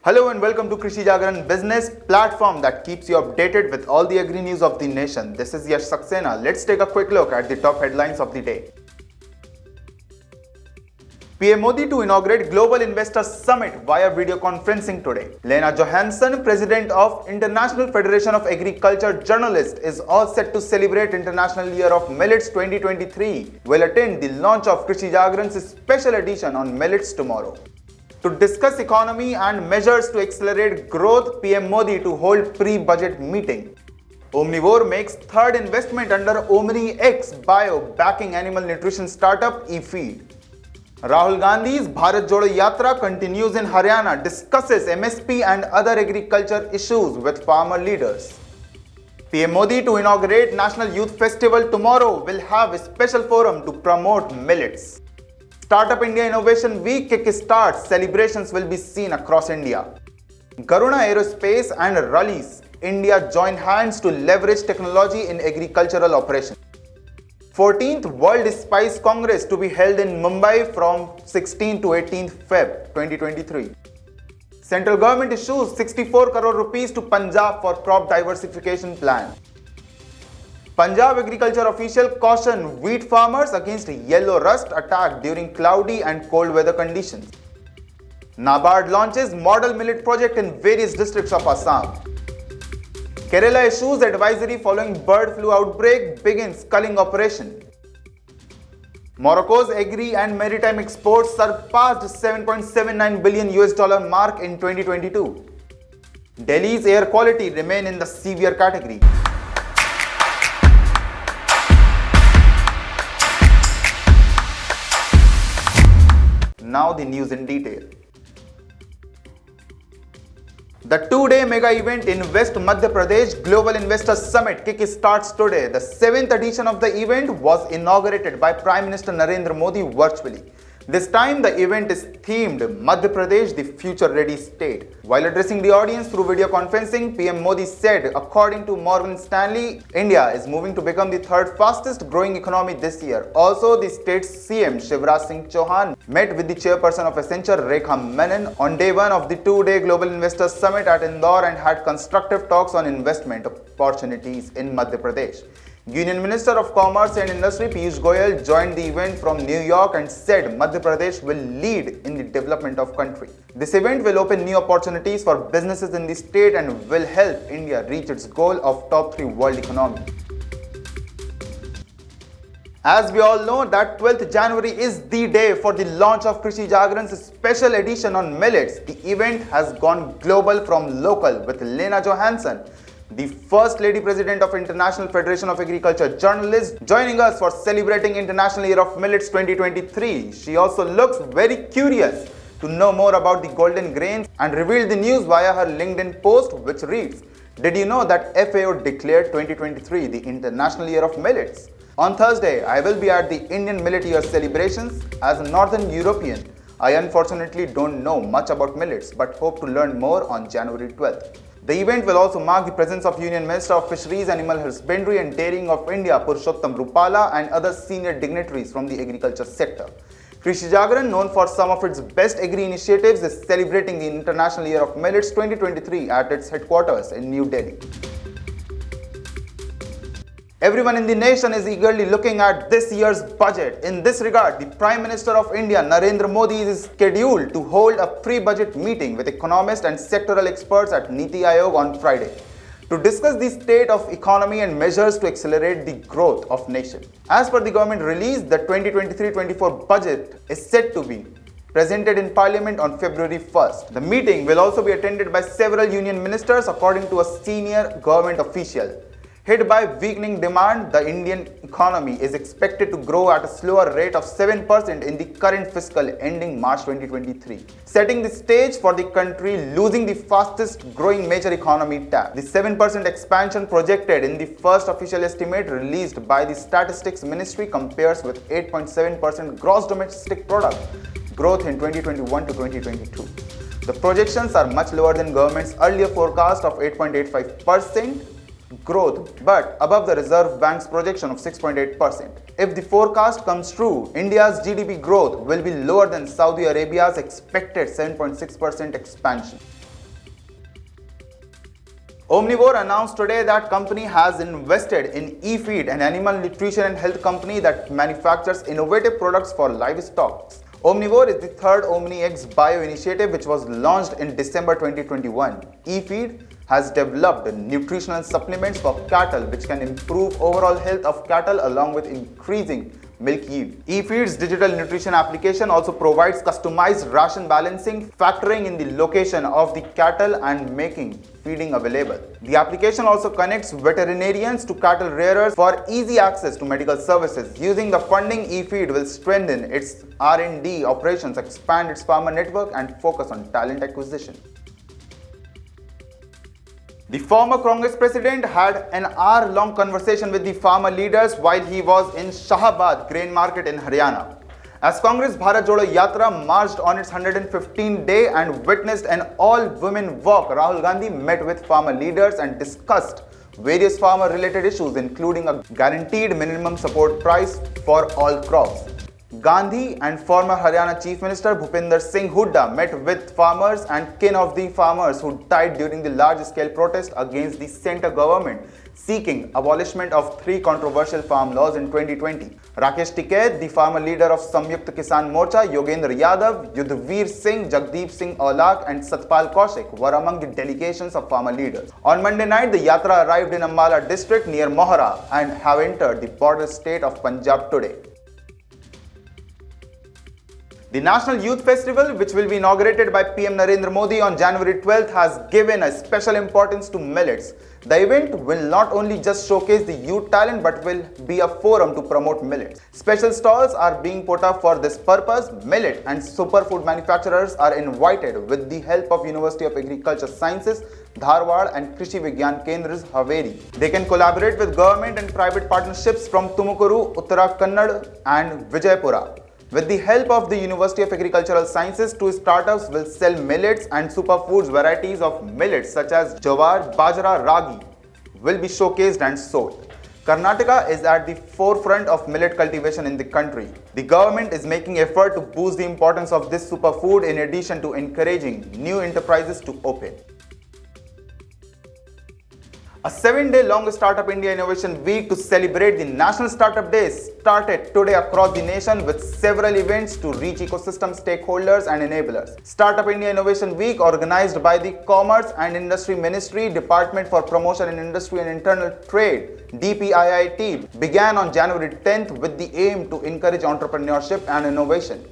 Hello and welcome to Krishi Jagran business platform that keeps you updated with all the agri news of the nation. This is Yash Saxena. Let's take a quick look at the top headlines of the day. PM Modi to inaugurate Global Investor Summit via video conferencing today. Lena Johansson, President of International Federation of Agriculture Journalists, is all set to celebrate International Year of Millets 2023. Will attend the launch of Krishi Jagran's special edition on millets tomorrow. To discuss economy and measures to accelerate growth, PM Modi to hold pre-budget meeting. Omnivore makes third investment under OmniX bio backing animal nutrition startup eFeed. Rahul Gandhi's Bharat Jodo Yatra continues in Haryana, discusses MSP and other agriculture issues with farmer leaders. PM Modi to inaugurate National Youth Festival tomorrow will have a special forum to promote millets. Startup India Innovation Week kick-starts, celebrations will be seen across India. Garuda, Aerospace and Rallis, India join hands to leverage technology in agricultural operations. 14th World Spice Congress to be held in Mumbai from 16 to 18th Feb 2023. Central government issues 64 crore rupees to Punjab for crop diversification plan. Punjab agriculture official caution wheat farmers against yellow rust attack during cloudy and cold weather conditions. NABARD launches model millet project in various districts of Assam. Kerala issues advisory following bird flu outbreak, begins culling operation. Morocco's agri and maritime exports surpassed $7.79 billion mark in 2022. Delhi's air quality remain in the severe category. Now the news in detail. The two-day mega event in West Madhya Pradesh Global Investor Summit kick-starts today. The 7th edition of the event was inaugurated by Prime Minister Narendra Modi virtually. This time the event is themed Madhya Pradesh, the future-ready state. While addressing the audience through video conferencing, PM Modi said, according to Morgan Stanley, India is moving to become the third fastest growing economy this year. Also, the state's CM Shivraj Singh Chauhan met with the chairperson of Accenture, Rekha Menon, on day one of the two-day Global Investors Summit at Indore and had constructive talks on investment opportunities in Madhya Pradesh. Union Minister of Commerce and Industry Piyush Goyal joined the event from New York and said Madhya Pradesh will lead in the development of country. This event will open new opportunities for businesses in the state and will help India reach its goal of top 3 world economy. As we all know that 12th January is the day for the launch of Krishi Jagran's special edition on millets. The event has gone global from local with Lena Johansson, the First Lady President of International Federation of Agriculture Journalists, joining us for celebrating International Year of Millets 2023. She also looks very curious to know more about the golden grains and revealed the news via her LinkedIn post, which reads, "Did you know that FAO declared 2023 the International Year of Millets? On Thursday, I will be at the Indian Millet Year celebrations. As a Northern European, I unfortunately don't know much about millets, but hope to learn more on January 12th. The event will also mark the presence of Union Minister of Fisheries, Animal Husbandry and Dairying of India, Purushottam Rupala, and other senior dignitaries from the agriculture sector. Krishi Jagran, known for some of its best agri initiatives, is celebrating the International Year of Millets 2023 at its headquarters in New Delhi. Everyone in the nation is eagerly looking at this year's budget. In this regard, the Prime Minister of India, Narendra Modi, is scheduled to hold a pre-budget meeting with economists and sectoral experts at Niti Aayog on Friday to discuss the state of economy and measures to accelerate the growth of nation. As per the government release, the 2023-24 budget is set to be presented in Parliament on February 1st. The meeting will also be attended by several union ministers, according to a senior government official. Hit by weakening demand, the Indian economy is expected to grow at a slower rate of 7% in the current fiscal ending March 2023, setting the stage for the country losing the fastest growing major economy tag. The 7% expansion projected in the first official estimate released by the Statistics Ministry compares with 8.7% gross domestic product growth in 2021 to 2022. The projections are much lower than government's earlier forecast of 8.85% growth, but above the Reserve Bank's projection of 6.8%. If the forecast comes true, India's GDP growth will be lower than Saudi Arabia's expected 7.6% expansion. Omnivore announced today that company has invested in eFeed, an animal nutrition and health company that manufactures innovative products for livestock. Omnivore is the third OmniX bio initiative which was launched in December 2021. eFeed has developed nutritional supplements for cattle which can improve overall health of cattle along with increasing milk yield. eFeed's digital nutrition application also provides customized ration balancing, factoring in the location of the cattle and making feeding available. The application also connects veterinarians to cattle rearers for easy access to medical services. Using the funding, eFeed will strengthen its R&D operations, expand its farmer network and focus on talent acquisition. The former Congress president had an hour-long conversation with the farmer leaders while he was in Shahabad grain market in Haryana. As Congress Bharat Jodo Yatra marched on its 115th day and witnessed an all-women walk, Rahul Gandhi met with farmer leaders and discussed various farmer-related issues including a guaranteed minimum support price for all crops. Gandhi and former Haryana Chief Minister Bhupinder Singh Hooda met with farmers and kin of the farmers who died during the large-scale protest against the centre government seeking abolishment of 3 controversial farm laws in 2020. Rakesh Tikait, the farmer leader of Samyukt Kisan Morcha, Yogendra Yadav, Yudhveer Singh, Jagdeep Singh Aulak and Satpal Kaushik were among the delegations of farmer leaders. On Monday night, the Yatra arrived in Ambala district near Mohara and have entered the border state of Punjab today. The National Youth Festival, which will be inaugurated by PM Narendra Modi on January 12th, has given a special importance to millets. The event will not only just showcase the youth talent but will be a forum to promote millets. Special stalls are being put up for this purpose. Millet and superfood manufacturers are invited with the help of University of Agriculture Sciences, Dharwad and Krishi Vigyan Kendras, Haveri. They can collaborate with government and private partnerships from Tumukuru, Uttara Kannada and Vijaypura. With the help of the University of Agricultural Sciences, 2 startups will sell millets and superfoods. Varieties of millets such as jawar, bajra, ragi will be showcased and sold. Karnataka is at the forefront of millet cultivation in the country. The government is making effort to boost the importance of this superfood in addition to encouraging new enterprises to open. A 7-day-long Startup India Innovation Week to celebrate the National Startup Day started today across the nation with several events to reach ecosystem stakeholders and enablers. Startup India Innovation Week, organized by the Commerce and Industry Ministry, Department for Promotion in Industry and Internal Trade, DPIIT, began on January 10th with the aim to encourage entrepreneurship and innovation.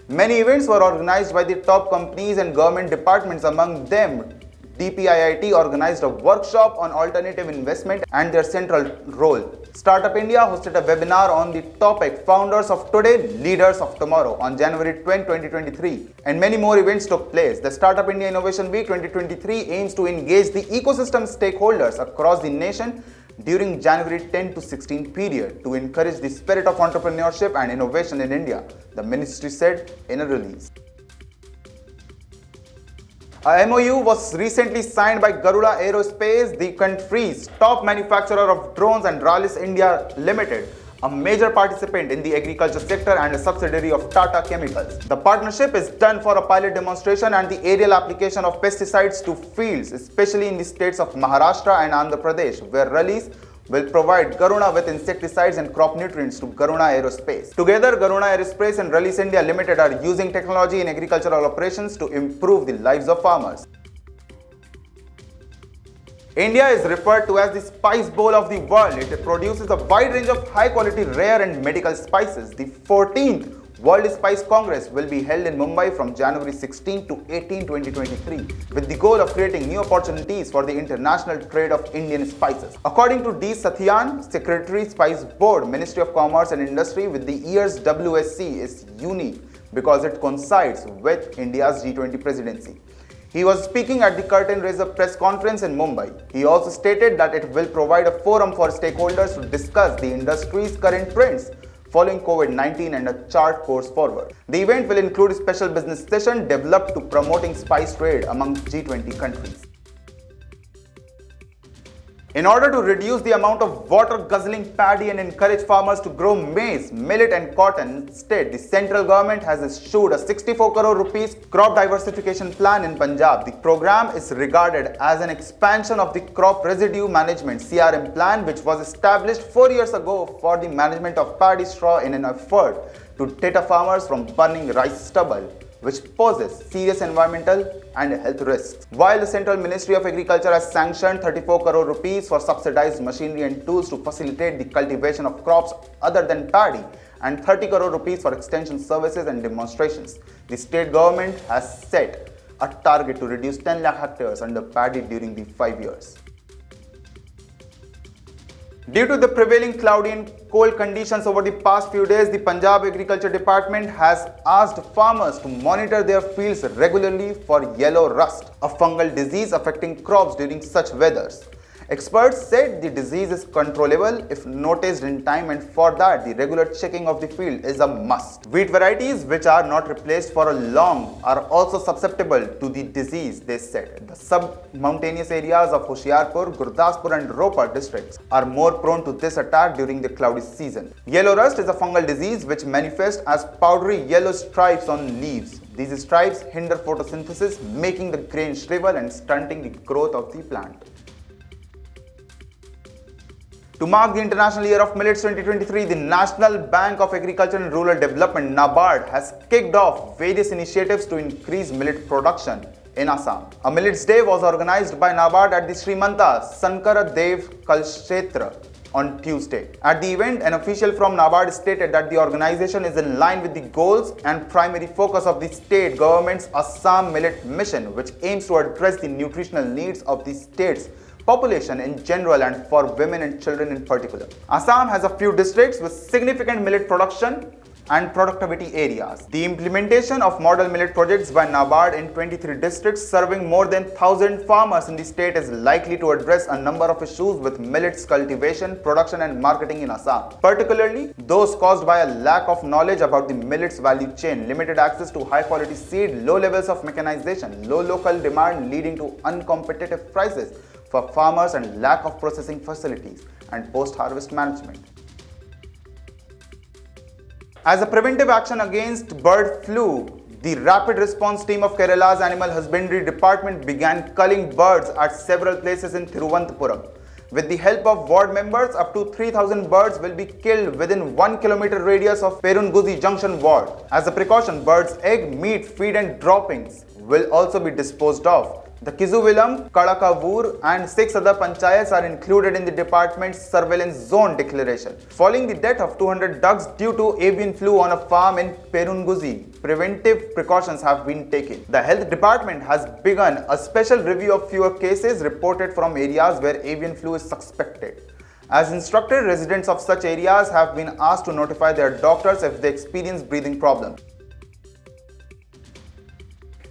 Many events were organized by the top companies and government departments. Among them, DPIIT organized a workshop on alternative investment and their central role. Startup India hosted a webinar on the topic Founders of Today, Leaders of Tomorrow on January 20, 2023, and many more events took place. The Startup India Innovation Week 2023 aims to engage the ecosystem stakeholders across the nation during January 10 to 16 period to encourage the spirit of entrepreneurship and innovation in India, the ministry said in a release. A MOU was recently signed by Garuda Aerospace, the country's top manufacturer of drones, and Rallis India Limited, a major participant in the agriculture sector and a subsidiary of Tata Chemicals. The partnership is done for a pilot demonstration and the aerial application of pesticides to fields, especially in the states of Maharashtra and Andhra Pradesh, where Rallis will provide Garuda with insecticides and crop nutrients to Garuda Aerospace. Together, Garuda Aerospace and Rallis India Limited are using technology in agricultural operations to improve the lives of farmers. India is referred to as the spice bowl of the world. It produces a wide range of high-quality rare and medical spices. The 14th World Spice Congress will be held in Mumbai from January 16 to 18, 2023, with the goal of creating new opportunities for the international trade of Indian spices. According to D. Sathyan, Secretary Spice Board, Ministry of Commerce and Industry, with the year's WSC is unique because it coincides with India's G20 presidency. He was speaking at the Curtain Raiser press conference in Mumbai. He also stated that it will provide a forum for stakeholders to discuss the industry's current trends following COVID-19 and a chart course forward. The event will include a special business session developed to promoting spice trade among G20 countries. In order to reduce the amount of water-guzzling paddy and encourage farmers to grow maize, millet and cotton, instead, the central government has issued a 64 crore rupees crop diversification plan in Punjab. The program is regarded as an expansion of the crop residue management (CRM) plan, which was established 4 years ago for the management of paddy straw in an effort to deter farmers from burning rice stubble, which poses serious environmental and health risks. While the Central Ministry of Agriculture has sanctioned 34 crore rupees for subsidized machinery and tools to facilitate the cultivation of crops other than paddy and 30 crore rupees for extension services and demonstrations, the state government has set a target to reduce 10 lakh hectares under paddy during the 5 years. Due to the prevailing cloudy and cold conditions over the past few days, the Punjab Agriculture Department has asked farmers to monitor their fields regularly for yellow rust, a fungal disease affecting crops during such weathers. Experts said the disease is controllable if noticed in time, and for that the regular checking of the field is a must. Wheat varieties which are not replaced for a long are also susceptible to the disease, they said. The sub-mountainous areas of Hoshiarpur, Gurdaspur and Ropar districts are more prone to this attack during the cloudy season. Yellow rust is a fungal disease which manifests as powdery yellow stripes on leaves. These stripes hinder photosynthesis, making the grain shrivel and stunting the growth of the plant. To mark the International Year of Millets 2023, the National Bank of Agriculture and Rural Development (NABARD) has kicked off various initiatives to increase millet production in Assam. A Millets Day was organized by NABARD at the Srimanta Sankara Dev Kalshetra on Tuesday. At the event, an official from NABARD stated that the organization is in line with the goals and primary focus of the state government's Assam Millet Mission, which aims to address the nutritional needs of the state's population in general and for women and children in particular. Assam has a few districts with significant millet production and productivity areas. The implementation of model millet projects by NABARD in 23 districts serving more than 1,000 farmers in the state is likely to address a number of issues with millets cultivation, production and marketing in Assam, particularly those caused by a lack of knowledge about the millets value chain, limited access to high quality seed, low levels of mechanization, low local demand leading to uncompetitive prices for farmers and lack of processing facilities and post-harvest management. As a preventive action against bird flu, the Rapid Response Team of Kerala's Animal Husbandry Department began culling birds at several places in Thiruvananthapuram. With the help of ward members, up to 3,000 birds will be killed within 1 kilometer radius of Perunguzi Junction ward. As a precaution, birds' egg, meat, feed and droppings will also be disposed of. The Kizuvilam, Kadakavur and 6 other panchayats are included in the department's surveillance zone declaration. Following the death of 200 ducks due to avian flu on a farm in Perunguzi, preventive precautions have been taken. The health department has begun a special review of fewer cases reported from areas where avian flu is suspected. As instructed, residents of such areas have been asked to notify their doctors if they experience breathing problems.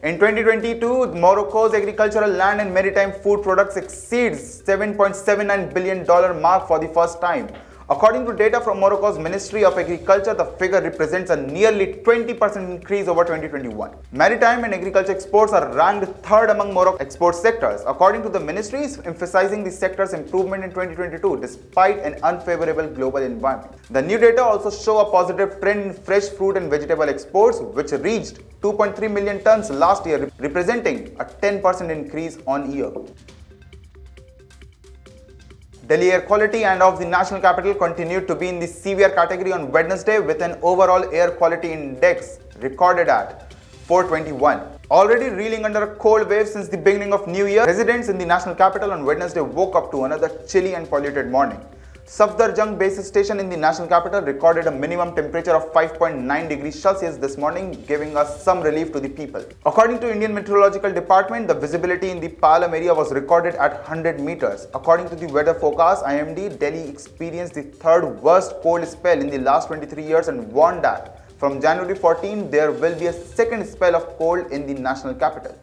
In 2022, Morocco's agricultural land and maritime food products exceeds $7.79 billion mark for the first time. According to data from Morocco's Ministry of Agriculture, the figure represents a nearly 20% increase over 2021. Maritime and agriculture exports are ranked third among Morocco export sectors, according to the ministry, emphasizing the sector's improvement in 2022 despite an unfavorable global environment. The new data also show a positive trend in fresh fruit and vegetable exports, which reached 2.3 million tons last year, representing a 10% increase on year. Delhi air quality and of the national capital continued to be in the severe category on Wednesday, with an overall air quality index recorded at 421. Already reeling under a cold wave since the beginning of New Year, residents in the national capital on Wednesday woke up to another chilly and polluted morning. Safdarjung base station in the national capital recorded a minimum temperature of 5.9 degrees Celsius this morning, giving us some relief to the people. According to Indian Meteorological Department, the visibility in the Palam area was recorded at 100 meters. According to the weather forecast, IMD, Delhi experienced the third worst cold spell in the last 23 years and warned that from January 14, there will be a second spell of cold in the national capital.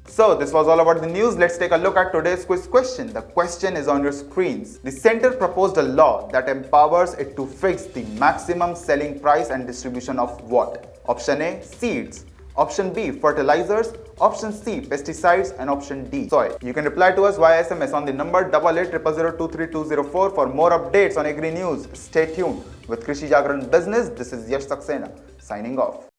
So this was all about the news. Let's take a look at today's quiz question. The question is on your screens. The center proposed a law that empowers it to fix the maximum selling price and distribution of what? Option A, seeds. Option B, fertilizers. Option C, pesticides. And option D, soil. You can reply to us via SMS on the number 8800023204 for more updates on agri news. Stay tuned with Krishi Jagran Business. This is Yash Saxena signing off.